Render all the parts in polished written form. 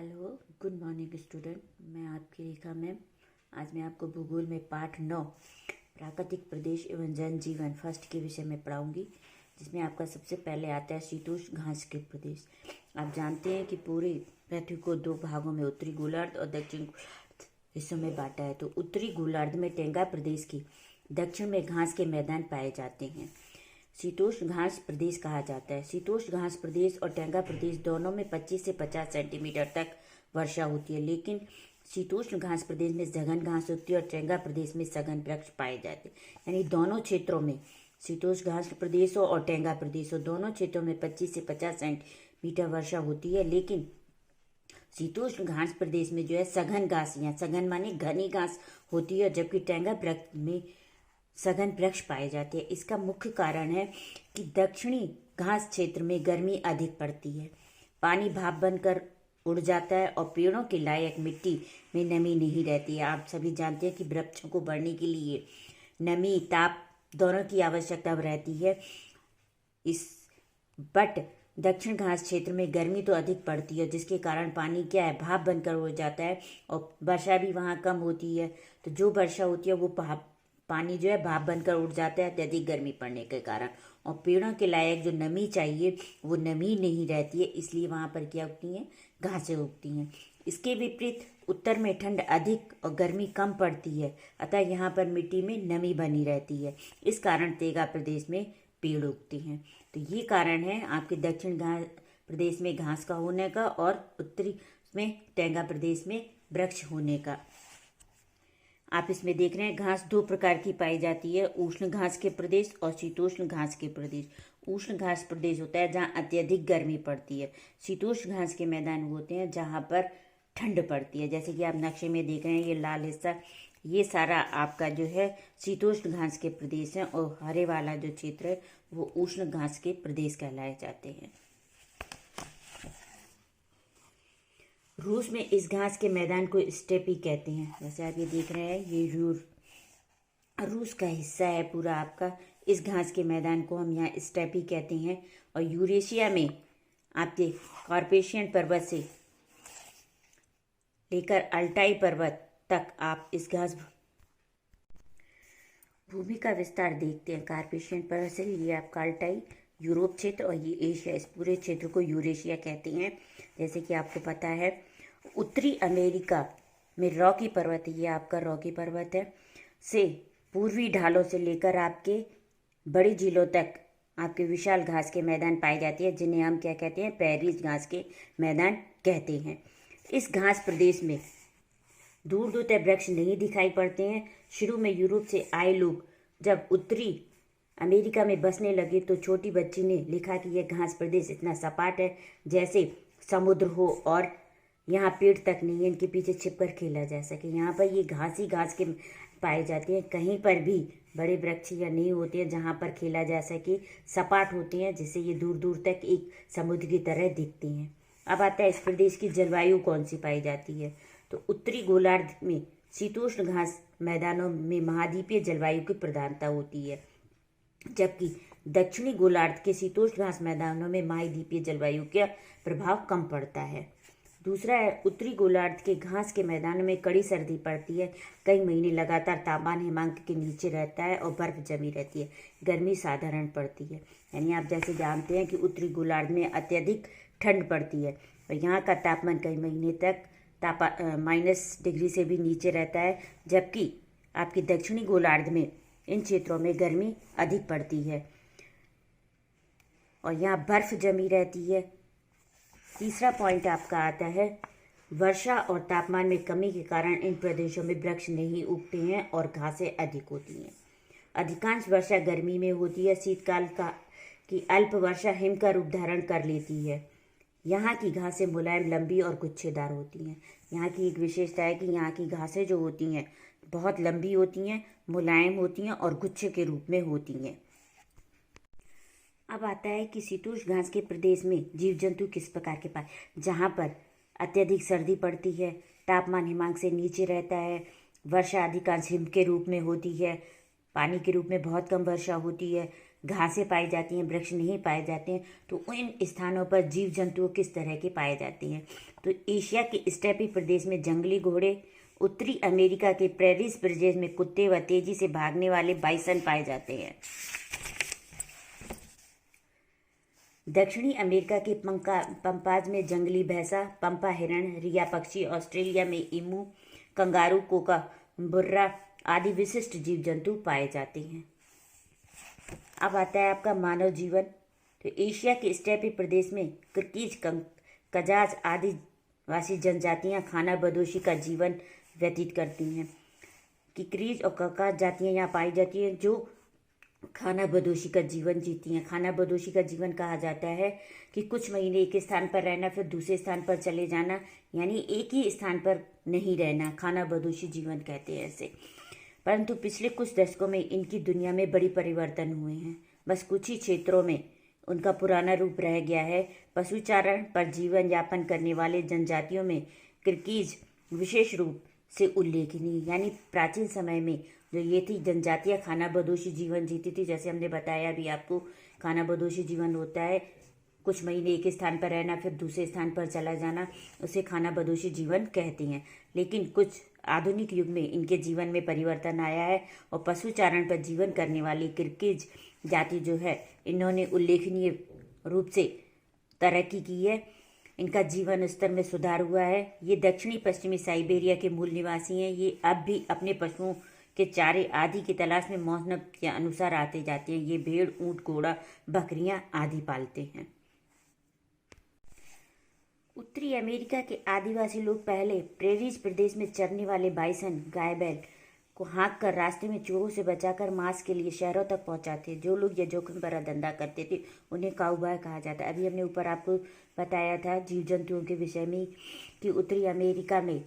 Hello, good morning student. मैं आपकी रेखा ma'am. आज मैं आपको भूगोल में पाठ 9 प्राकृतिक प्रदेश एवं जनजीवन फर्स्ट के विषय में पढ़ाऊंगी, जिसमें आपका सबसे पहले आता है शीतोष्ण घास के प्रदेश। आप जानते हैं कि पूरी पृथ्वी को दो भागों में उत्तरी गोलार्ध और दक्षिण हिस्सों में बांटा है। तो उत्तरी गोलार्ध में टेंगा प्रदेश की दक्षिण में घास के मैदान पाए जाते हैं। शीतोष्ण घास प्रदेश कहा जाता है। शीतोष्ण घास प्रदेश और टेंगा प्रदेश दोनों में 25 से 50 सेंटीमीटर तक वर्षा होती है, लेकिन शीतोष्ण घास प्रदेश में सघन घास होती है और टेंगा प्रदेश में सघन वृक्ष पाए जाते हैं। यानी दोनों क्षेत्रों में, शीतोष्ण घास प्रदेशों और टेंगा प्रदेशों दोनों क्षेत्रों में 25 से 50 सेंटीमीटर वर्षा होती है, लेकिन शीतोष्ण घास प्रदेश में जो है सघन घास, या सघन माने घनी घास होती है, जबकि टेंगा प्रदेश में सघन वृक्ष पाए जाते हैं। इसका मुख्य कारण है कि दक्षिणी घास क्षेत्र में गर्मी अधिक पड़ती है, पानी भाप बनकर उड़ जाता है और पेड़ों के लायक मिट्टी में नमी नहीं रहती है। आप सभी जानते हैं कि वृक्षों को बढ़ने के लिए नमी, ताप दोनों की आवश्यकता रहती है। बट दक्षिण घास क्षेत्र में गर्मी तो अधिक पड़ती है, जिसके कारण पानी क्या है, भाप बनकर उड़ जाता है और वर्षा भी वहाँ कम होती है। तो जो वर्षा होती है वो पानी जो है भाप बनकर उड़ जाता है अत्यधिक गर्मी पड़ने के कारण, और पेड़ों के लायक जो नमी चाहिए वो नमी नहीं रहती है, इसलिए वहाँ पर क्या उगती हैं, घासें उगती हैं। इसके विपरीत उत्तर में ठंड अधिक और गर्मी कम पड़ती है, अतः यहाँ पर मिट्टी में नमी बनी रहती है। इस कारण टेंगा प्रदेश में पेड़ उगते हैं। तो ये कारण है आपके दक्षिण घास प्रदेश में घास का होने का और उत्तरी में टेंगा प्रदेश में वृक्ष होने का। आप इसमें देख रहे हैं घास दो प्रकार की पाई जाती है, उष्ण घास के प्रदेश और शीतोष्ण घास के प्रदेश। उष्ण घास प्रदेश होता है जहाँ अत्यधिक गर्मी पड़ती है। शीतोष्ण घास के मैदान होते हैं जहाँ पर ठंड पड़ती है। जैसे कि आप नक्शे में देख रहे हैं, ये लाल हिस्सा, ये सारा आपका जो है शीतोष्ण घास के प्रदेश है, और हरे वाला जो क्षेत्र है वो उष्ण घास के प्रदेश कहलाए जाते हैं। रूस में इस घास के मैदान को स्टेपी कहते हैं। जैसे आप ये देख रहे हैं, ये रूस का हिस्सा है पूरा आपका। इस घास के मैदान को हम यहाँ स्टेपी कहते हैं। और यूरेशिया में आपके कार्पेशियन पर्वत से लेकर अल्टाई पर्वत तक आप इस घास भूमि का विस्तार देखते हैं। कार्पेशियन पर्वत से ये आपका अल्टाई यूरोप क्षेत्र, और ये एशिया, इस पूरे क्षेत्र को यूरेशिया कहते हैं। जैसे कि आपको पता है उत्तरी अमेरिका में रॉकी पर्वत, ये आपका रॉकी पर्वत है, से पूर्वी ढालों से लेकर आपके बड़ी झीलों तक आपके विशाल घास के मैदान पाए जाते हैं, जिन्हें हम क्या कहते हैं, पैरीज घास के मैदान कहते हैं। इस घास प्रदेश में दूर दूर तक वृक्ष नहीं दिखाई पड़ते हैं। शुरू में यूरोप से आए लोग जब उत्तरी अमेरिका में बसने लगे तो छोटी बच्ची ने लिखा कि यह घास प्रदेश इतना सपाट है जैसे समुद्र हो, और यहाँ पेड़ तक नहीं है, इनके पीछे छिपकर खेला जा सके। यहाँ पर ये घास ही घास के पाए जाते हैं, कहीं पर भी बड़े वृक्ष या नहीं होते हैं जहाँ पर खेला जा सके, सपाट होते हैं, जिससे ये दूर दूर तक एक समुद्र की तरह दिखते हैं। अब आता है इस प्रदेश की जलवायु कौन सी पाई जाती है। तो उत्तरी गोलार्ध में शीतोष्ण घास मैदानों में महाद्वीपीय जलवायु की प्रधानता होती है, जबकि दक्षिणी गोलार्ध के शीतोष्ण घास मैदानों में महाद्वीपीय जलवायु का प्रभाव कम पड़ता है। दूसरा है उत्तरी गोलार्ध के घास के मैदानों में कड़ी सर्दी पड़ती है, कई महीने लगातार तापमान हिमांक के नीचे रहता है और बर्फ जमी रहती है, गर्मी साधारण पड़ती है। यानी आप जैसे जानते हैं कि उत्तरी गोलार्ध में अत्यधिक ठंड पड़ती है और यहाँ का तापमान कई महीने तक -डिग्री से भी नीचे रहता है, जबकि आपके दक्षिणी गोलार्ध में इन क्षेत्रों में गर्मी अधिक पड़ती है और यहाँ बर्फ जमी रहती है। तीसरा पॉइंट आपका आता है वर्षा और तापमान में कमी के कारण इन प्रदेशों में वृक्ष नहीं उगते हैं और घासें अधिक होती हैं। अधिकांश वर्षा गर्मी में होती है। शीतकाल की अल्प वर्षा हिम का रूप धारण कर लेती है। यहाँ की घासें मुलायम, लंबी और गुच्छेदार होती हैं। यहाँ की एक विशेषता है कि यहाँ की घासें जो होती हैं बहुत लंबी होती हैं, मुलायम होती हैं और गुच्छे के रूप में होती हैं। अब आता है कि शीतोष्ण घास के प्रदेश में जीव जंतु किस प्रकार के पाए, जहाँ पर अत्यधिक सर्दी पड़ती है, तापमान हिमांक से नीचे रहता है, वर्षा अधिकांश हिम के रूप में होती है, पानी के रूप में बहुत कम वर्षा होती है, घासें पाई जाती हैं, वृक्ष नहीं पाए जाते हैं, तो इन स्थानों पर जीव जंतु किस तरह के पाए जाते हैं? तो एशिया के स्टेपी प्रदेश में जंगली घोड़े, उत्तरी अमेरिका के प्रेरीज प्रदेश में कुत्ते व तेजी से भागने वाले बाइसन पाए जाते हैं। दक्षिणी अमेरिका के पंपाज में जंगली भैंसा, पंपा हिरण, रिया पक्षी, ऑस्ट्रेलिया में ईमू, कंगारू, कोका बुर्रा आदि विशिष्ट जीव जंतु पाए जाते हैं। अब आता है आपका मानव जीवन। तो एशिया के स्टेपी प्रदेश में किर्गिज, कजाज आदिवासी जनजातियां खाना बदोशी का जीवन व्यतीत करती हैं। किर्गिज और ककाज जातियां यहाँ पाई जाती हैं जो खाना बदोशी का जीवन जीती हैं। खाना बदोशी का जीवन कहा जाता है कि कुछ महीने एक स्थान पर रहना, फिर दूसरे स्थान पर चले जाना, यानी एक ही स्थान पर नहीं रहना, खाना बदोशी जीवन कहते हैं ऐसे। परंतु पिछले कुछ दशकों में इनकी दुनिया में बड़ी परिवर्तन हुए हैं। बस कुछ ही क्षेत्रों में उनका पुराना रूप रह गया है। पशुचारण पर जीवन यापन करने वाले जनजातियों में किर्गिज विशेष रूप से उल्लेखनीय, यानी प्राचीन समय में जो ये थी जनजातियां खाना बदोशी जीवन जीती थी। जैसे हमने बताया अभी आपको, खाना बदोशी जीवन होता है कुछ महीने एक स्थान पर रहना, फिर दूसरे स्थान पर चला जाना, उसे खाना बदोशी जीवन कहते हैं। लेकिन कुछ आधुनिक युग में इनके जीवन में परिवर्तन आया है और पशुचारण पर जीवन करने वाली किर्गिज जाति जो है, इन्होंने उल्लेखनीय रूप से तरक्की की है। इनका जीवन स्तर में सुधार हुआ है। ये दक्षिणी पश्चिमी साइबेरिया के मूल निवासी हैं। ये अब भी अपने पशुओं के चारे आदि की तलाश में मौसम के अनुसार आते जाते हैं। ये भेड़, ऊंट, घोड़ा, बकरियां आदि पालते हैं। उत्तरी अमेरिका के आदिवासी लोग पहले प्रेरीज प्रदेश में चरने वाले बाइसन, गाय बैल को हाँक कर रास्ते में चोरों से बचाकर मांस के लिए शहरों तक पहुंचाते। जो लोग ये जोखिम भरा धंधा करते थे उन्हें काउबॉय कहा जाता है। अभी हमने ऊपर आपको बताया था जीव जंतुओं के विषय में कि उत्तरी अमेरिका में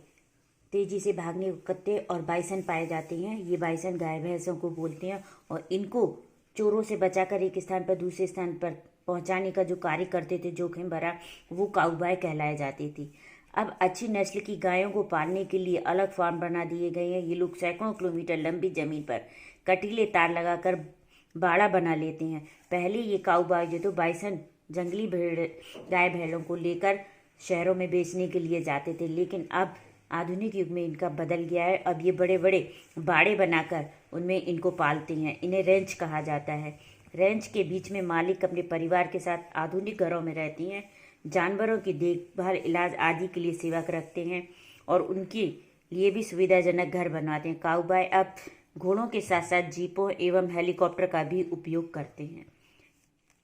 तेजी से भागने कुत्ते और बाइसन पाए जाते हैं। ये बाइसन गाय भैंसों को बोलते हैं और इनको चोरों से बचाकर एक स्थान पर दूसरे स्थान पर पहुंचाने का जो कार्य करते थे जोखिम भरा, वो काउबॉय कहलाए जाती थी। अब अच्छी नस्ल की गायों को पालने के लिए अलग फार्म बना दिए गए हैं। ये लोग सैकड़ों किलोमीटर लंबी जमीन पर कटीले तार लगाकर बाड़ा बना लेते हैं। पहले ये काउबॉय जो तो बाइसन जंगली भेड़ गाय भैंसों को लेकर शहरों में बेचने के लिए जाते थे, लेकिन अब आधुनिक युग में इनका बदल गया है। अब ये बड़े बड़े बाड़े बनाकर उनमें इनको पालते हैं। इन्हें रेंच कहा जाता है। रेंच के बीच में मालिक अपने परिवार के साथ आधुनिक घरों में रहती हैं, जानवरों की देखभाल, इलाज आदि के लिए सेवक रखते हैं और उनके लिए भी सुविधाजनक घर बनवाते हैं। काउबॉय अब घोड़ों के साथ साथ जीपों एवं हेलीकॉप्टर का भी उपयोग करते हैं।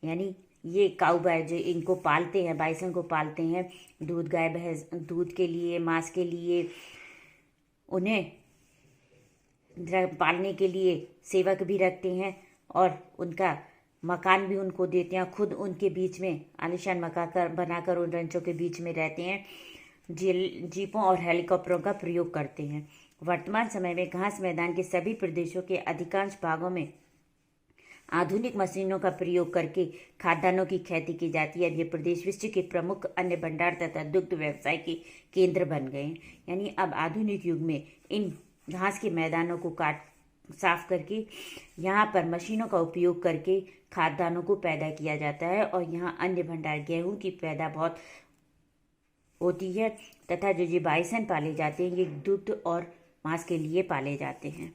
यानी ये काउबॉय जो इनको पालते हैं, बाइसन को पालते हैं, दूध गाय भैंस दूध के लिए, मांस के लिए, उन्हें पालने के लिए सेवक भी रखते हैं और उनका मकान भी उनको देते हैं। खुद उनके बीच में आलीशान मकान बनाकर उन रंचों के बीच में रहते हैं। जीपों और हेलीकॉप्टरों का प्रयोग करते हैं। वर्तमान समय में घास मैदान के सभी प्रदेशों के अधिकांश भागों में आधुनिक मशीनों का प्रयोग करके खाद्यान्नों की खेती की जाती है। अब ये प्रदेश विश्व के प्रमुख अन्न भंडार तथा दुग्ध व्यवसाय के केंद्र बन गए हैं। यानी अब आधुनिक युग में इन घास के मैदानों को साफ करके यहाँ पर मशीनों का उपयोग करके खाद्यान्नों को पैदा किया जाता है और यहाँ अन्न भंडार गेहूं की पैदा बहुत होती है तथा जो ये बाइसन पाले जाते हैं ये दूध और मांस के लिए पाले जाते हैं।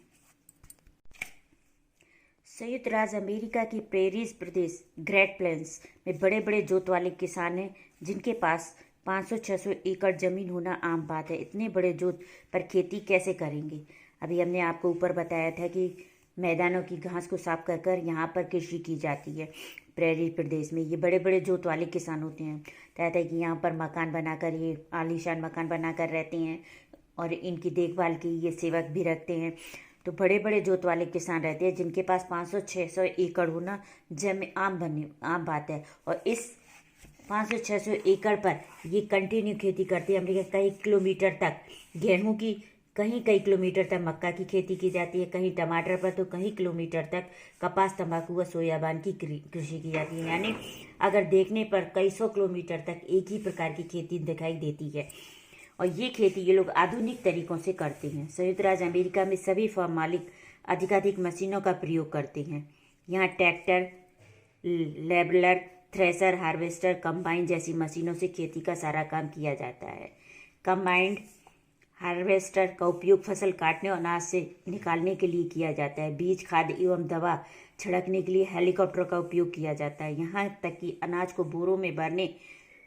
संयुक्त राज्य अमेरिका की प्रेरीज प्रदेश ग्रेट प्लेन्स में बड़े बड़े जोत वाले किसान हैं जिनके पास 500-600 एकड़ जमीन होना आम बात है। इतने बड़े जोत पर खेती कैसे करेंगे? अभी हमने आपको ऊपर बताया था कि मैदानों की घास को साफ कर कर यहाँ पर कृषि की जाती है। प्रेरी प्रदेश में ये बड़े बड़े जोत वाले किसान होते हैं। कहते हैं कि यहाँ पर मकान बनाकर, ये आलीशान मकान बनाकर रहते हैं और इनकी देखभाल की ये सेवक भी रखते हैं। तो बड़े बड़े जोत वाले किसान रहते हैं जिनके पास 500-600 एकड़ होना आम बात है और इस 500-600 एकड़ पर ये कंटिन्यू खेती करते हैं। हमने कई किलोमीटर तक गेहूं की, कहीं कई किलोमीटर तक मक्का की खेती की जाती है, कहीं टमाटर पर, तो कहीं किलोमीटर तक कपास, तंबाकू व सोयाबीन की कृषि की जाती है। यानी अगर देखने पर कई सौ किलोमीटर तक एक ही प्रकार की खेती दिखाई देती है और ये खेती ये लोग आधुनिक तरीकों से करते हैं। संयुक्त राज्य अमेरिका में सभी फार्म मालिक अधिकाधिक मशीनों का प्रयोग करते हैं। यहाँ tractor, labeller, thresher, harvester, combine जैसी मशीनों से खेती का सारा काम किया जाता है। कंबाइंड हार्वेस्टर का उपयोग फसल काटने और अनाज से निकालने के लिए किया जाता है। बीज, खाद एवं दवा छिड़कने के लिए हेलीकॉप्टर का उपयोग किया जाता है। यहाँ तक कि अनाज को बोरों में भरने,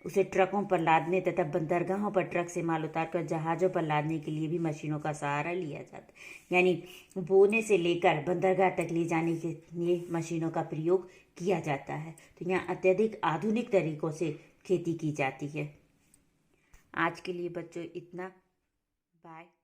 उसे ट्रकों पर लादने तथा बंदरगाहों पर ट्रक से माल उतारकर जहाज़ों पर लादने के लिए भी मशीनों का सहारा लिया जाता है। यानी बोने से लेकर बंदरगाह तक ले जाने के लिए मशीनों का प्रयोग किया जाता है। तो यहाँ अत्यधिक आधुनिक तरीकों से खेती की जाती है। आज के लिए बच्चों इतना। बाय।